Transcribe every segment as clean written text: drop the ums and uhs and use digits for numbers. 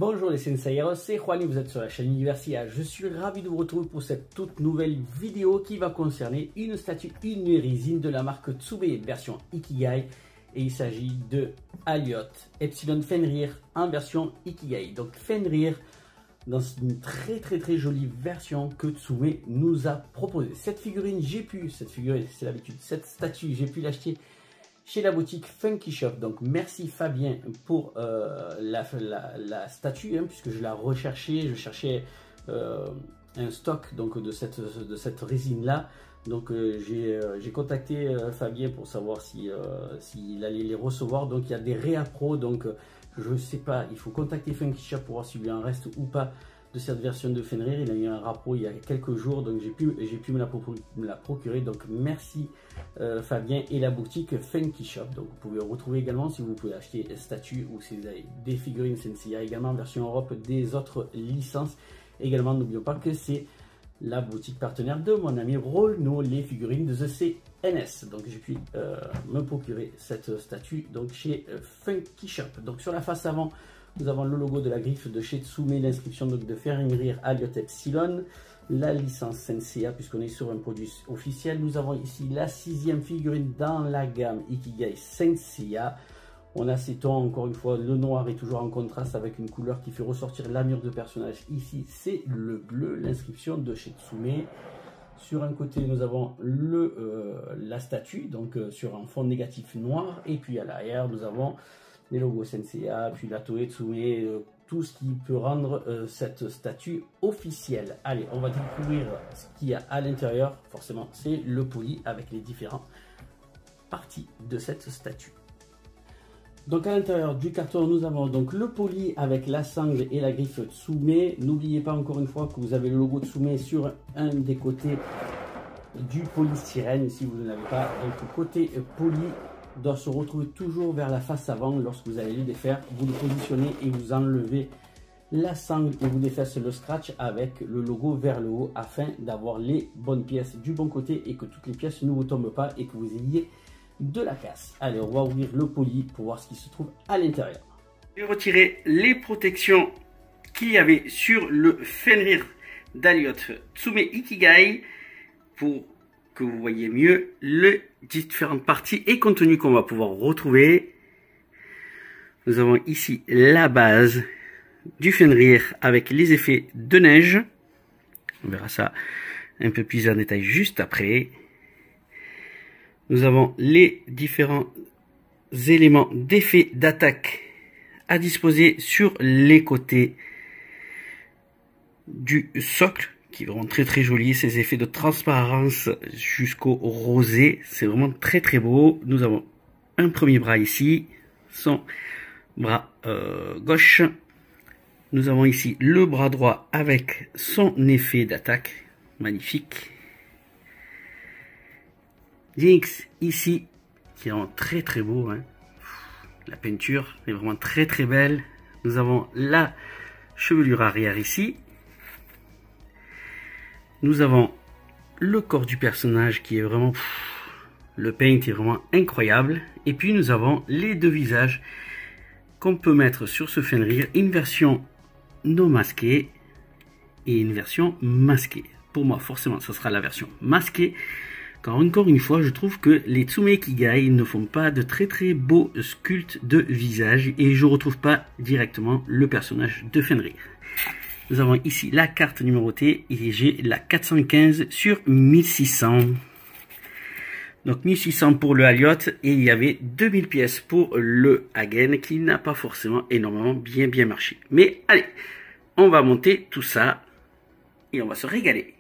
Bonjour les Senseiros, c'est Juan et vous êtes sur la chaîne Universia. Je suis ravi de vous retrouver pour cette toute nouvelle vidéo qui va concerner une statue, une résine de la marque Tsume version Ikigai. Et il s'agit de Alliot Epsilon Fenrir en version Ikigai. Donc Fenrir dans une très jolie version que Tsume nous a proposée. Cette figurine, c'est l'habitude, cette statue, j'ai pu l'acheter chez la boutique Funky Shop. Donc merci Fabien pour la statue, hein, puisque je la recherchais, je cherchais un stock donc, de cette résine là. Donc j'ai contacté Fabien pour savoir s'il allait les recevoir. Donc il y a des réappros, donc je ne sais pas, il faut contacter Funky Shop pour voir s'il lui en reste ou pas de cette version de Fenrir. Il a eu un rapport il y a quelques jours, donc j'ai pu me la procurer. Donc merci Fabien et la boutique Funky Shop. Donc vous pouvez retrouver également, si vous pouvez acheter des statues ou si vous avez des figurines Senseiya, également en version Europe des autres licences. Également n'oublions pas que c'est la boutique partenaire de mon ami Rolno, les figurines de The CNS. Donc j'ai pu me procurer cette statue donc chez Funky Shop. Donc sur la face avant, nous avons le logo de la griffe de chez Tsume, l'inscription de Fenrir Alliot Epsilon, la licence Senseiya puisqu'on est sur un produit officiel. Nous avons ici la 6e figurine dans la gamme Ikigai Senseiya. On a ces tons, encore une fois, le noir est toujours en contraste avec une couleur qui fait ressortir l'armure de personnage. Ici, c'est le bleu, l'inscription de chez Tsume. Sur un côté, nous avons la statue, donc sur un fond négatif noir. Et puis à l'arrière, nous avons les logos Senseiya, puis la Toei Tsume, tout ce qui peut rendre cette statue officielle. Allez, on va découvrir ce qu'il y a à l'intérieur. Forcément, c'est le poli avec les différentes parties de cette statue. Donc à l'intérieur du carton, nous avons donc le poli avec la sangle et la griffe Tsume. N'oubliez pas encore une fois que vous avez le logo Tsume sur un des côtés du polystyrène si vous ne l'avez pas. Donc côté poli doit se retrouver toujours vers la face avant. Lorsque vous allez le défaire, vous le positionnez et vous enlevez la sangle et vous défaites le scratch avec le logo vers le haut afin d'avoir les bonnes pièces du bon côté et que toutes les pièces ne vous tombent pas et que vous ayez de la casse. Allez, on va ouvrir le poli pour voir ce qui se trouve à l'intérieur. Je vais retirer les protections qu'il y avait sur le Fenrir d'Alliot Tsume Ikigai pour que vous voyez mieux les différentes parties et contenus qu'on va pouvoir retrouver. Nous avons ici la base du Fenrir avec les effets de neige. On verra ça un peu plus en détail juste après. Nous avons les différents éléments d'effet d'attaque à disposer sur les côtés du socle, qui est vraiment très joli. Ces effets de transparence jusqu'au rosé, c'est vraiment très beau. Nous avons un premier bras ici, son bras gauche. Nous avons ici le bras droit avec son effet d'attaque, magnifique. Jinx ici, qui est vraiment très beau, hein. La peinture est vraiment très belle. Nous avons la chevelure arrière ici. Nous avons le corps du personnage qui est vraiment... le paint est vraiment incroyable. Et puis nous avons les deux visages qu'on peut mettre sur ce Fenrir. Une version non masquée et une version masquée. Pour moi, forcément, ce sera la version masquée. Car encore une fois, je trouve que les Tsume Ikigai ne font pas de très beaux sculptes de visage et je ne retrouve pas directement le personnage de Fenrir. Nous avons ici la carte numérotée et j'ai la 415 sur 1600. Donc 1600 pour le Alliot et il y avait 2000 pièces pour le Hagen qui n'a pas forcément énormément bien marché. Mais allez, on va monter tout ça et on va se régaler.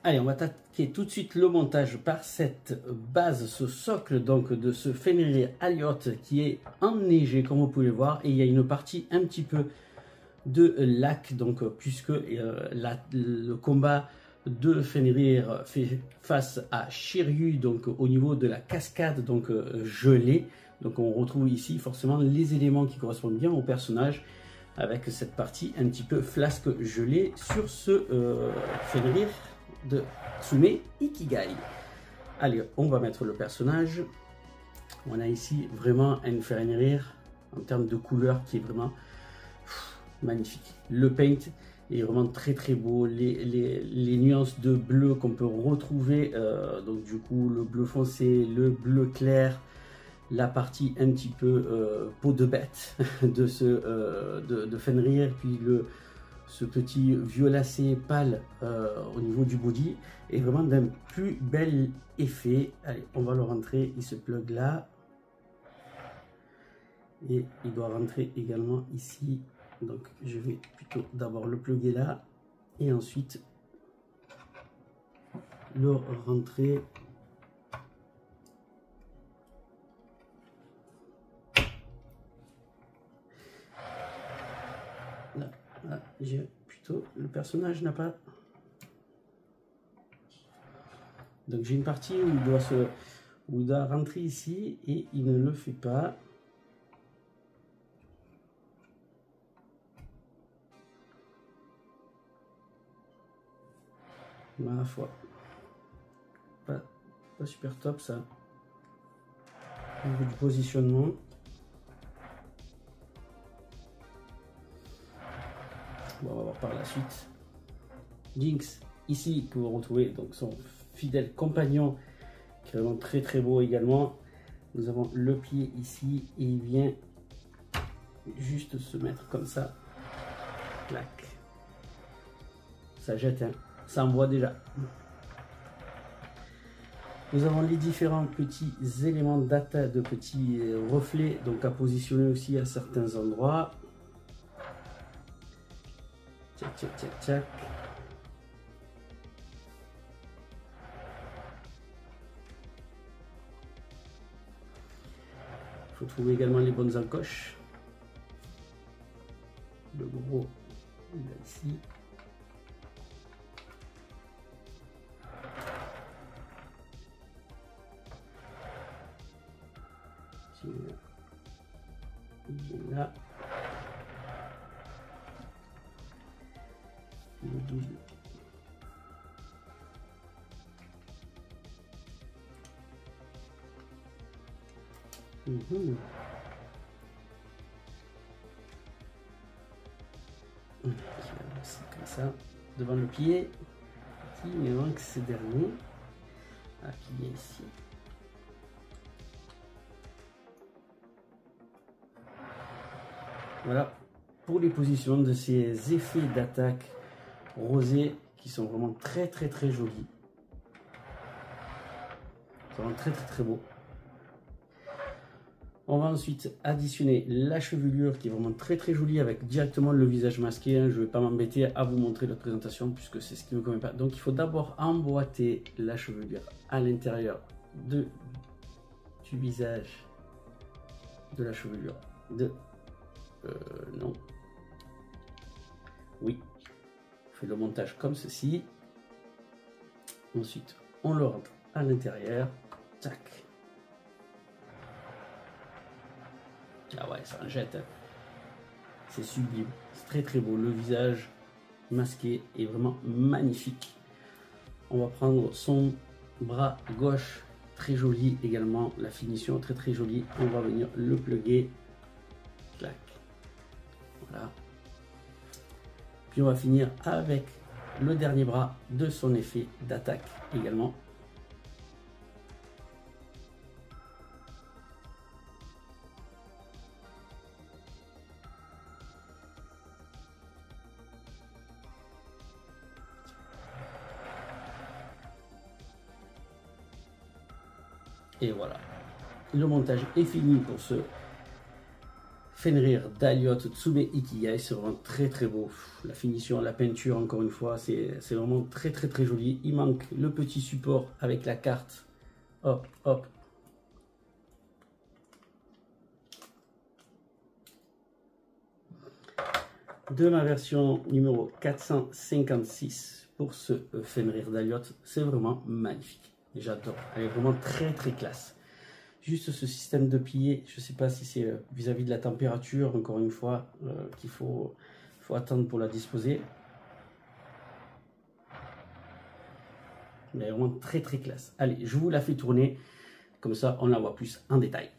Allez, on va attaquer tout de suite le montage par cette base, ce socle donc de ce Fenrir Alliot qui est enneigé comme vous pouvez le voir. Et il y a une partie un petit peu de lac, donc puisque le combat de Fenrir fait face à Shiryu, donc au niveau de la cascade donc gelée. Donc on retrouve ici forcément les éléments qui correspondent bien au personnage avec cette partie un petit peu flasque gelée sur ce Fenrir de Tsume Ikigai. Allez, on va mettre le personnage. On a ici vraiment un Fenrir en termes de couleur qui est vraiment magnifique. Le paint est vraiment très très beau. Les nuances de bleu qu'on peut retrouver, donc du coup le bleu foncé, le bleu clair, la partie un petit peu peau de bête de Fenrir, puis ce petit violacé pâle au niveau du body est vraiment d'un plus bel effet. Allez, on va le rentrer, il se plug là. Et il doit rentrer également ici. Donc je vais plutôt d'abord le plugger là et ensuite le rentrer là. Là, j'ai plutôt le personnage n'a pas. Donc j'ai une partie où il doit rentrer ici et il ne le fait pas. Ma foi, pas super top ça. Au niveau du positionnement. Bon, on va voir par la suite. Jinx, ici, que vous retrouvez donc son fidèle compagnon, qui est vraiment très très beau également. Nous avons le pied ici et il vient juste se mettre comme ça. Clac. Ça jette, hein. Ça envoie déjà. Nous avons les différents petits éléments data de petits reflets, donc à positionner aussi à certains endroits. Tchac, tchac, tchac, tchac. Il faut trouver également les bonnes encoches. Le gros, il est ici. Il est là. Le double. Comme ça, devant le pied, qui me manque ce dernier. Ah, qui est ici. Voilà pour les positions de ces effets d'attaque rosés qui sont vraiment très très très jolis. C'est vraiment très très très beau. On va ensuite additionner la chevelure qui est vraiment très très jolie avec directement le visage masqué. Je ne vais pas m'embêter à vous montrer la présentation puisque c'est ce qui ne me convient pas. Donc il faut d'abord emboîter la chevelure à l'intérieur du visage de la chevelure non. Oui. On fait le montage comme ceci. Ensuite, on le rentre à l'intérieur. Tac. Ah ouais, ça en jette. C'est sublime. C'est très très beau. Le visage masqué est vraiment magnifique. On va prendre son bras gauche. Très joli également. La finition très très jolie. On va venir le plugger. Clac. Voilà. Puis on va finir avec le dernier bras de son effet d'attaque également. Et voilà, le montage est fini pour ce Fenrir Daliot Tsube Ikigai. C'est vraiment très très beau. La finition, la peinture, encore une fois, c'est vraiment très très très joli. Il manque le petit support avec la carte. Hop, hop. De ma version numéro 456 pour ce Fenrir Daliot. C'est vraiment magnifique. J'adore. Elle est vraiment très très classe. Juste ce système de plié, je ne sais pas si c'est vis-à-vis de la température, encore une fois, qu'il faut attendre pour la disposer. Mais vraiment très très classe. Allez, je vous la fais tourner, comme ça on la voit plus en détail.